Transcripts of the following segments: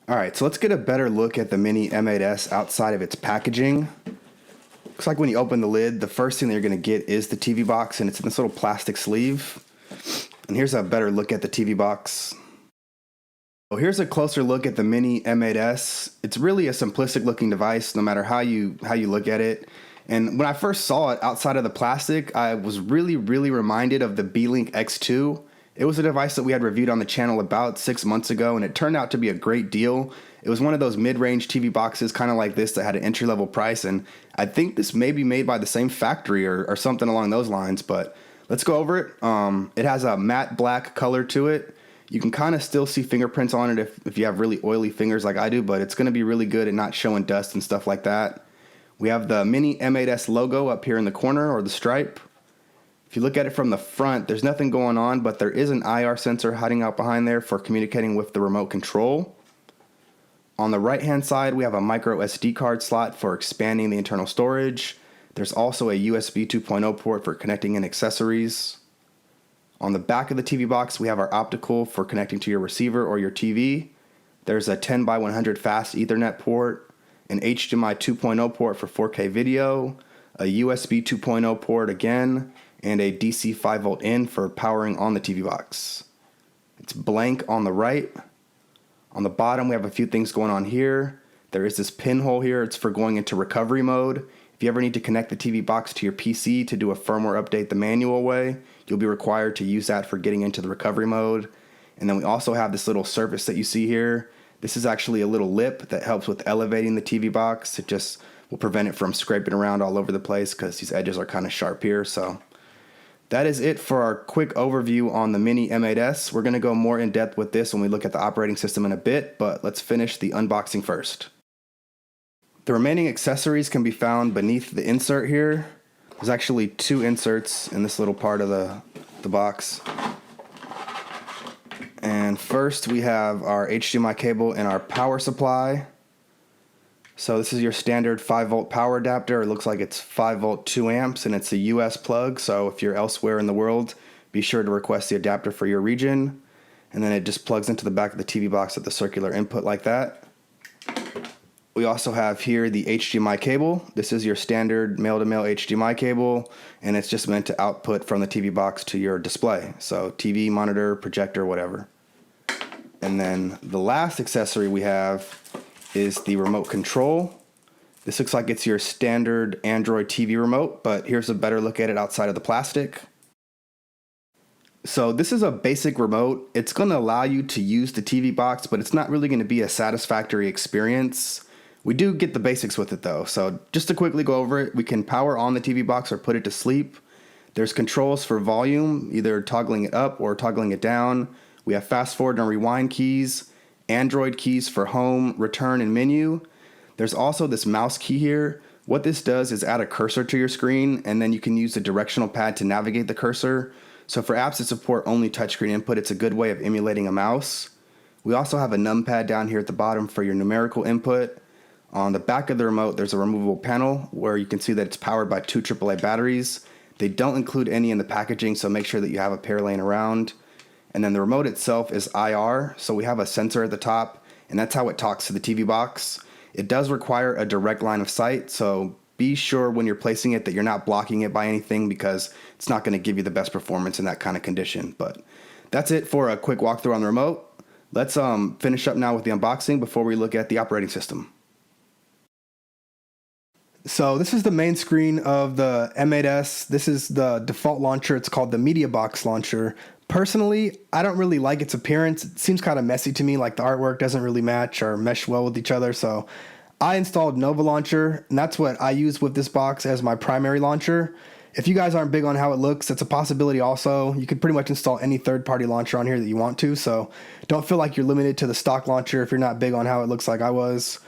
All right, so let's get a better look at the Mini M8S outside of its packaging. Looks like when you open the lid, the first thing that you're going to get is the TV box, and it's in this little plastic sleeve. And here's a better look at the TV box. So here's a closer look at the Mini M8S. It's really a simplistic looking device no matter how you look at it. And when I first saw it outside of the plastic, I was really reminded of the Beelink X2. It was a device that we had reviewed on the channel about 6 months ago, and it turned out to be a great deal. It was one of those mid-range TV boxes, kind of like this, that had an entry-level price, and I think this may be made by the same factory or something along those lines, but let's go over it. It has a matte black color to it. You can kind of still see fingerprints on it if you have really oily fingers like I do, but it's going to be really good at not showing dust and stuff like that. We have the Mini M8S logo up here in the corner, or the stripe. If you look at it from the front, there's nothing going on, but there is an IR sensor hiding out behind there for communicating with the remote control. On the right-hand side, we have a micro SD card slot for expanding the internal storage. There's also a USB 2.0 port for connecting in accessories. On the back of the TV box, we have our optical for connecting to your receiver or your TV. There's a 10x100 fast Ethernet port, an HDMI 2.0 port for 4K video, a USB 2.0 port again, and a DC 5V in for powering on the TV box. It's blank on the right. On the bottom, we have a few things going on here. There is this pinhole here. It's for going into recovery mode. If you ever need to connect the TV box to your PC to do a firmware update the manual way, you'll be required to use that for getting into the recovery mode. And then we also have this little surface that you see here. This is actually a little lip that helps with elevating the TV box. It just will prevent it from scraping around all over the place because these edges are kind of sharp here. So that is it for our quick overview on the Mini M8S. We're going to go more in depth with this when we look at the operating system in a bit, but let's finish the unboxing first. The remaining accessories can be found beneath the insert here. There's actually two inserts in this little part of the box. And first we have our HDMI cable and our power supply. So this is your standard 5V power adapter. It looks like it's 5V 2 amps, and it's a US plug, so if you're elsewhere in the world, be sure to request the adapter for your region. And then it just plugs into the back of the TV box at the circular input like that. We also have here the HDMI cable. This is your standard male-to-male HDMI cable, and it's just meant to output from the TV box to your display. So TV, monitor, projector, whatever. And then the last accessory we have is the remote control. This looks like it's your standard Android TV remote, but here's a better look at it outside of the plastic. So this is a basic remote. It's going to allow you to use the TV box, but it's not really going to be a satisfactory experience. We do get the basics with it though. So just to quickly go over it, we can power on the TV box or put it to sleep. There's controls for volume, either toggling it up or toggling it down. We have fast forward and rewind keys, Android keys for home, return, and menu. There's also this mouse key here. What this does is add a cursor to your screen, and then you can use the directional pad to navigate the cursor. So for apps that support only touchscreen input, it's a good way of emulating a mouse. We also have a numpad down here at the bottom for your numerical input. On the back of the remote, there's a removable panel where you can see that it's powered by two AAA batteries. They don't include any in the packaging, so make sure that you have a pair laying around. And then the remote itself is IR, so we have a sensor at the top, and that's how it talks to the TV box. It does require a direct line of sight, so be sure when you're placing it that you're not blocking it by anything, because it's not going to give you the best performance in that kind of condition. But that's it for a quick walkthrough on the remote. Let's finish up now with the unboxing before we look at the operating system. So this is the main screen of the M8S. This is the default launcher. It's called the Media Box launcher. Personally, I don't really like its appearance. It seems kind of messy to me, like the artwork doesn't really match or mesh well with each other. So I installed Nova Launcher, and that's what I use with this box as my primary launcher. If you guys aren't big on how it looks, it's a possibility also. You could pretty much install any third-party launcher on here that you want to, so don't feel like you're limited to the stock launcher if you're not big on how it looks like I was.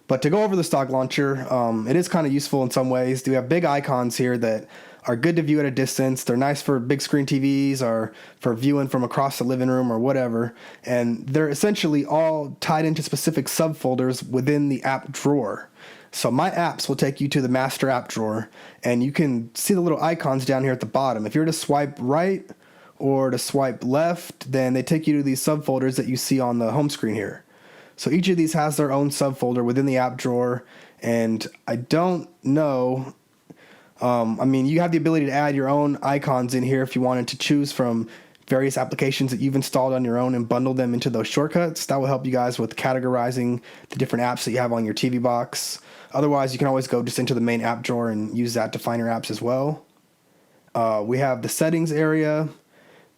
But to go over the stock launcher, it is kind of useful in some ways. We have big icons here that are good to view at a distance. They're nice for big screen TVs or for viewing from across the living room or whatever. And they're essentially all tied into specific subfolders within the app drawer. So my apps will take you to the master app drawer, and you can see the little icons down here at the bottom. If you're to swipe right or to swipe left, then they take you to these subfolders that you see on the home screen here. So each of these has their own subfolder within the app drawer. And I don't know, I mean, you have the ability to add your own icons in here if you wanted to choose from various applications that you've installed on your own and bundle them into those shortcuts. That will help you guys with categorizing the different apps that you have on your TV box. Otherwise, you can always go just into the main app drawer and use that to find your apps as well. We have the settings area.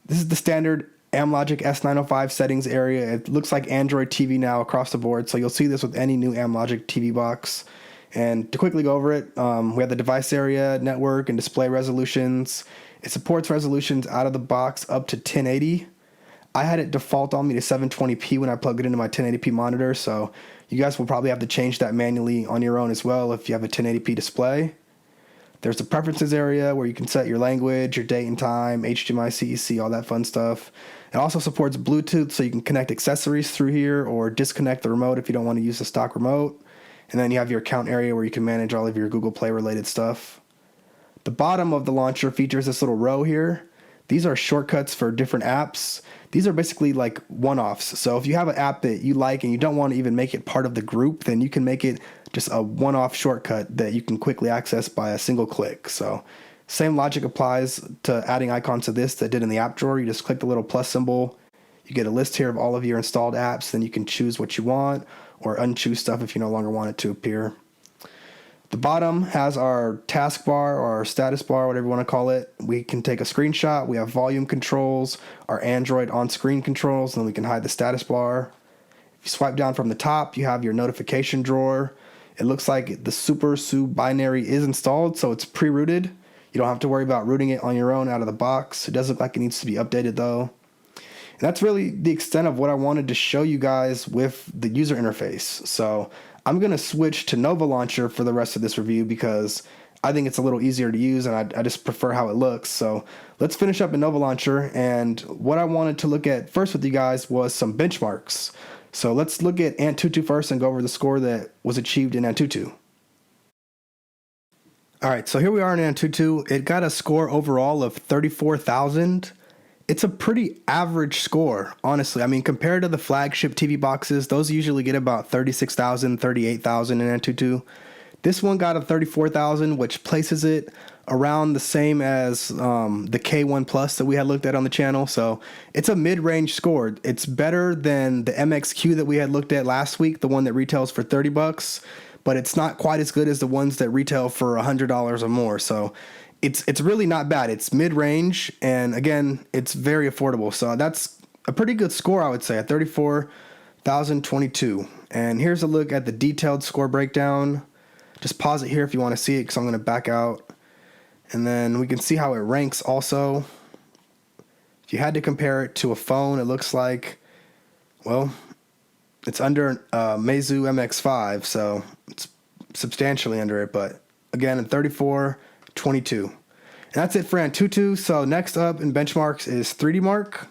This is the standard Amlogic S905 settings area. It looks like Android TV now across the board, so you'll see this with any new Amlogic TV box. And to quickly go over it, we have the device area, network, and display resolutions. It supports resolutions out of the box up to 1080. I had it default on me to 720p when I plugged it into my 1080p monitor, so you guys will probably have to change that manually on your own as well if you have a 1080p display. There's the preferences area where you can set your language, your date and time, HDMI, CEC, all that fun stuff. It also supports Bluetooth, so you can connect accessories through here or disconnect the remote if you don't want to use the stock remote. And then you have your account area where you can manage all of your Google Play related stuff. The bottom of the launcher features this little row here. These are shortcuts for different apps. These are basically like one-offs. So if you have an app that you like and you don't want to even make it part of the group, then you can make it just a one-off shortcut that you can quickly access by a single click. So same logic applies to adding icons to this that did in the app drawer. You just click the little plus symbol. You get a list here of all of your installed apps. Then you can choose what you want or unchoose stuff if you no longer want it to appear. The bottom has our taskbar or our status bar, whatever you want to call it. We can take a screenshot. We have volume controls, our Android on-screen controls, and then we can hide the status bar. If you swipe down from the top, you have your notification drawer. It looks like the Super Sub binary is installed, so it's pre-rooted. You don't have to worry about rooting it on your own out of the box. It does look like it needs to be updated though. And that's really the extent of what I wanted to show you guys with the user interface. So I'm going to switch to Nova Launcher for the rest of this review because I think it's a little easier to use and I just prefer how it looks. So let's finish up in Nova Launcher, and what I wanted to look at first with you guys was some benchmarks. So let's look at Antutu first and go over the score that was achieved in Antutu. Alright, so here we are in Antutu. It got a score overall of 34,000. It's a pretty average score, honestly. I mean, compared to the flagship TV boxes, those usually get about 36,000, 38,000 in Antutu. This one got a 34,000, which places it around the same as the K1 Plus that we had looked at on the channel. So it's a mid-range score. It's better than the MXQ that we had looked at last week, the one that retails for 30 bucks, but it's not quite as good as the ones that retail for $100 or more. So it's really not bad. It's mid-range, and again, it's very affordable. So that's a pretty good score, I would say, at 34,022. And here's a look at the detailed score breakdown. Just pause it here if you want to see it, because I'm going to back out. And then we can see how it ranks also. If you had to compare it to a phone, it looks like, well, it's under Meizu MX5, so it's substantially under it. But again, at 34.22. And that's it for Antutu. So next up in benchmarks is 3D Mark.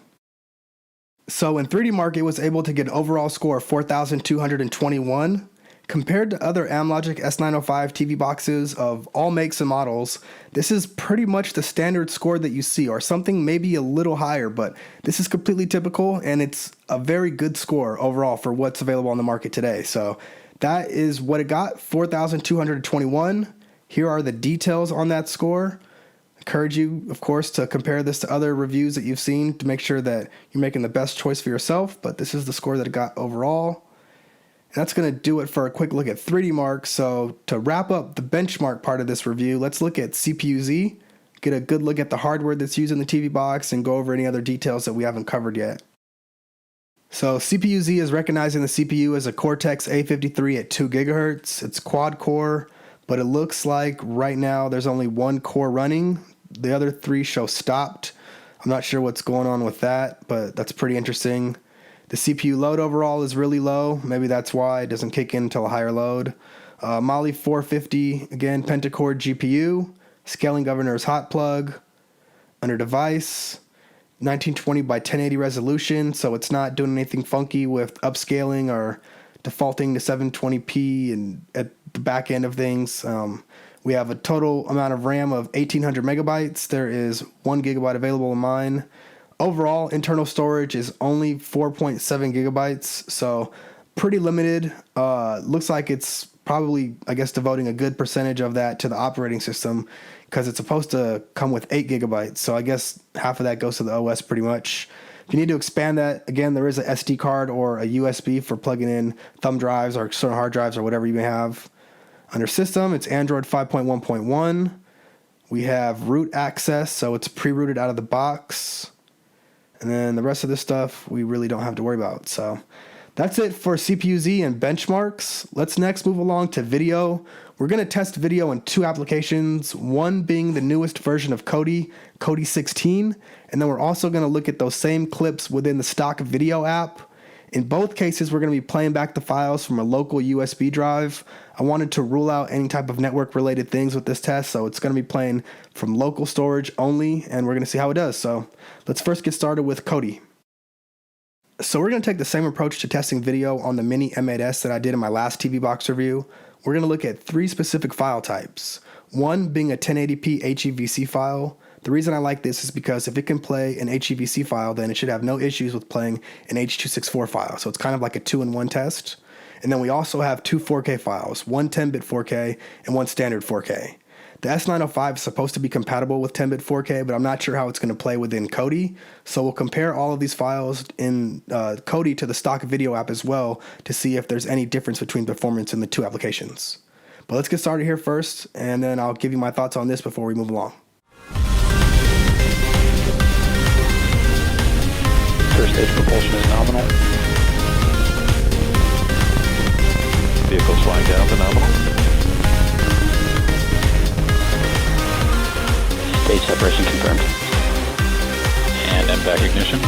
So in 3D Mark, it was able to get an overall score of 4,221. Compared to other Amlogic S905 TV boxes of all makes and models, this is pretty much the standard score that you see, or something maybe a little higher, but this is completely typical, and it's a very good score overall for what's available on the market today. So that is what it got, 4,221. Here are the details on that score. Encourage you, of course, to compare this to other reviews that you've seen to make sure that you're making the best choice for yourself, but this is the score that it got overall. And that's going to do it for a quick look at 3D Mark. So to wrap up the benchmark part of this review, let's look at CPU-Z, get a good look at the hardware that's used in the TV box, and go over any other details that we haven't covered yet. So CPU-Z is recognizing the CPU as a Cortex A53 at 2 GHz. It's quad core, but it looks like right now there's only one core running. The other three show stopped. I'm not sure what's going on with that, but that's pretty interesting. The CPU load overall is really low. Maybe that's why it doesn't kick in until a higher load. Mali 450, again, pentacore GPU. Scaling governor is hot plug. Under device, 1920 by 1080 resolution, so it's not doing anything funky with upscaling or defaulting to 720p and at the back end of things. We have a total amount of RAM of 1800 megabytes. There is 1 gigabyte available in mine. Overall, internal storage is only 4.7 gigabytes, so pretty limited. Looks like it's probably, I guess, devoting a good percentage of that to the operating system because it's supposed to come with 8 gigabytes. So I guess half of that goes to the OS pretty much. If you need to expand that, again, there is a SD card or a USB for plugging in thumb drives or external hard drives or whatever you may have. Under system, it's Android 5.1.1. We have root access, so it's pre-rooted out of the box. And then the rest of this stuff we really don't have to worry about. So that's it for CPU-Z and benchmarks. Let's next move along to video. We're going to test video in 2 applications, one being the newest version of Kodi 16, and then we're also going to look at those same clips within the stock video app. In both cases, we're going to be playing back the files from a local USB drive. I wanted to rule out any type of network-related things with this test, so it's going to be playing from local storage only, and we're going to see how it does. So let's first get started with Kodi. So we're going to take the same approach to testing video on the Mini M8S that I did in my last TV box review. We're going to look at 3 specific file types. One being a 1080p HEVC file. The reason I like this is because if it can play an HEVC file, then it should have no issues with playing an H.264 file. So it's kind of like a 2-in-1 test. And then we also have 2 4K files, one 10-bit 4K and one standard 4K. The S905 is supposed to be compatible with 10-bit 4K, but I'm not sure how it's going to play within Kodi. So we'll compare all of these files in Kodi to the stock video app as well to see if there's any difference between performance in the 2 applications. But let's get started here first, and then I'll give you my thoughts on this before we move along. First stage propulsion is nominal. Vehicle flying down to nominal. Stage separation confirmed. And MVAC ignition.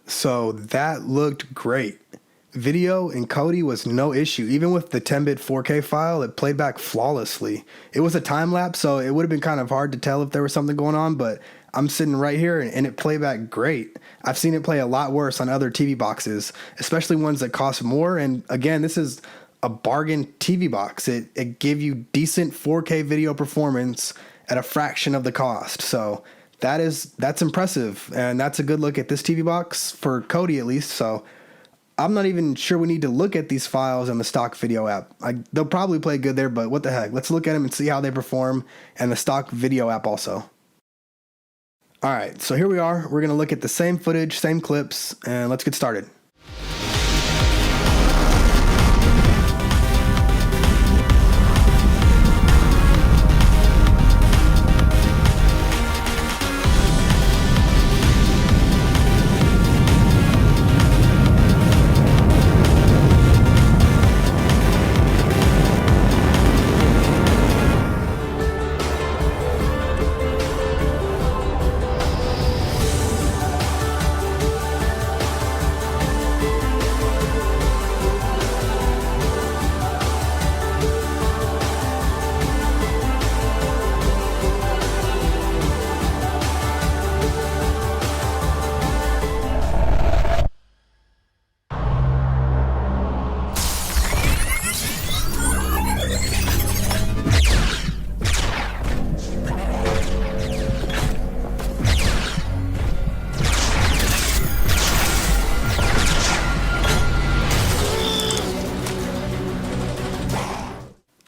So that looked great. Video in Kodi was no issue. Even with the 10-bit 4K file, it played back flawlessly. It was a time lapse, so it would have been kind of hard to tell if there was something going on, but I'm sitting right here and it played back great. I've seen it play a lot worse on other TV boxes, especially ones that cost more. And again, this is a bargain TV box. It gave you decent 4K video performance at a fraction of the cost. So that's impressive, and that's a good look at this TV box for Kodi at least. So I'm not even sure we need to look at these files in the stock video app. They'll probably play good there, but what the heck? Let's look at them and see how they perform and the stock video app also. All right, so here we are. We're going to look at the same footage, same clips, and let's get started.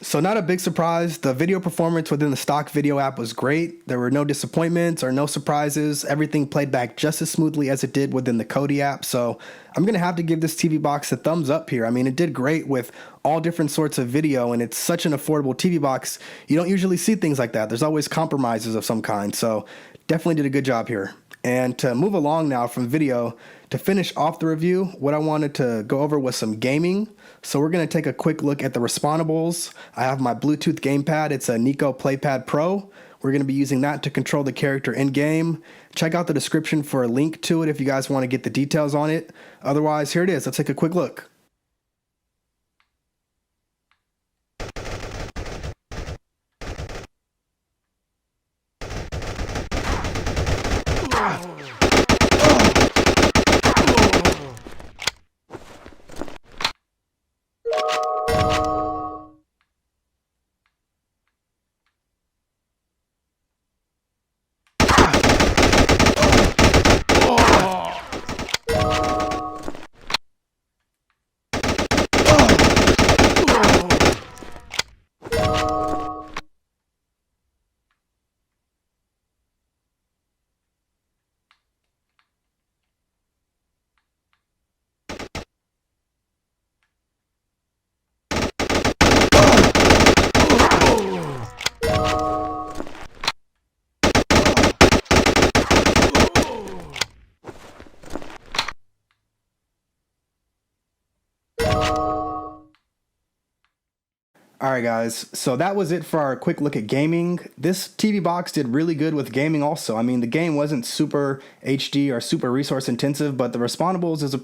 So not a big surprise. The video performance within the stock video app was great. There were no disappointments or no surprises. Everything played back just as smoothly as it did within the Kodi app. So I'm going to have to give this TV box a thumbs up here. I mean, it did great with all different sorts of video, and it's such an affordable TV box. You don't usually see things like that. There's always compromises of some kind. So definitely did a good job here. And to move along now from video To finish off the review, what I wanted to go over was some gaming. So we're going to take a quick look at the respawnables. I have my Bluetooth gamepad. It's a Nico PlayPad Pro. We're going to be using that to control the character in game. Check out the description for a link to it if you guys want to get the details on it. Otherwise, here it is. Let's take a quick look. Alright guys, so that was it for our quick look at gaming. This TV box did really good with gaming also. I mean, the game wasn't super HD or super resource intensive, but the Respawnables is a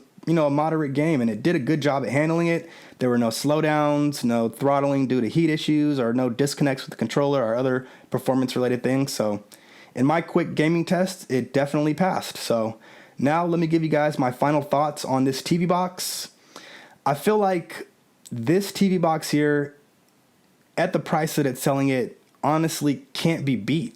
moderate game, and it did a good job at handling it. There were no slowdowns, no throttling due to heat issues, or no disconnects with the controller or other performance related things. So in my quick gaming test, it definitely passed. So now let me give you guys my final thoughts on this TV box. I feel like this TV box here, at the price that it's selling it, honestly can't be beat.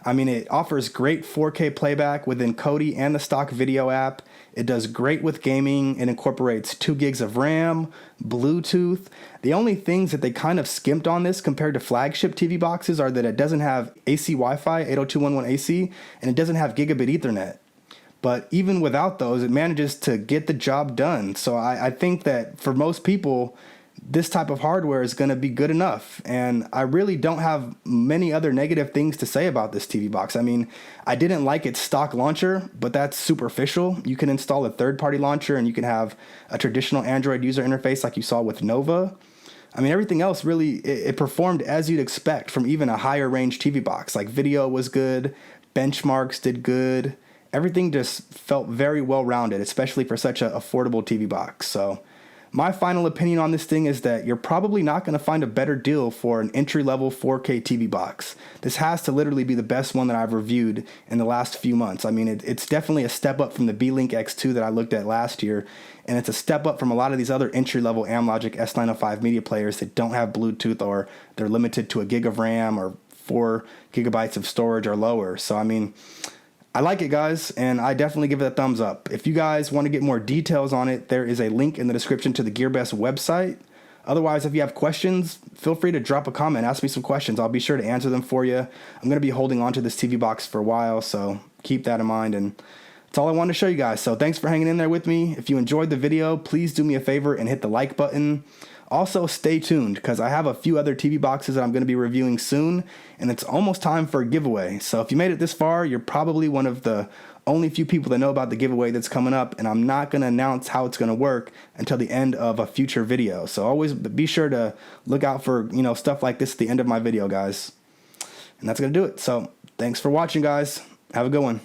I mean, it offers great 4K playback within Kodi and the stock video app. It does great with gaming. It incorporates 2 gigs of RAM, Bluetooth. The only things that they kind of skimped on this compared to flagship TV boxes are that it doesn't have AC Wi-Fi, 802.11ac, and it doesn't have gigabit Ethernet. But even without those, it manages to get the job done. So I think that for most people, this type of hardware is going to be good enough. And I really don't have many other negative things to say about this TV box. I mean, I didn't like its stock launcher, but that's superficial. You can install a third-party launcher and you can have a traditional Android user interface like you saw with Nova. I mean, everything else really, it performed as you'd expect from even a higher range TV box. Like video was good, benchmarks did good. Everything just felt very well-rounded, especially for such an affordable TV box. So my final opinion on this thing is that you're probably not going to find a better deal for an entry-level 4K TV box. This has to literally be the best one that I've reviewed in the last few months. I mean, it's definitely a step up from the Beelink X2 that I looked at last year, and it's a step up from a lot of these other entry-level Amlogic S905 media players that don't have Bluetooth, or they're limited to a gig of RAM or 4 gigabytes of storage or lower. So, I mean, I like it, guys, and I definitely give it a thumbs up. If you guys want to get more details on it, there is a link in the description to the GearBest website. Otherwise, if you have questions, feel free to drop a comment. Ask me some questions. I'll be sure to answer them for you. I'm going to be holding on to this TV box for a while, so keep that in mind. And that's all I wanted to show you guys. So thanks for hanging in there with me. If you enjoyed the video, please do me a favor and hit the like button. Also, stay tuned because I have a few other TV boxes that I'm going to be reviewing soon, and it's almost time for a giveaway. So if you made it this far, you're probably one of the only few people that know about the giveaway that's coming up, and I'm not going to announce how it's going to work until the end of a future video. So always be sure to look out for, stuff like this at the end of my video, guys. And that's going to do it. So thanks for watching, guys. Have a good one.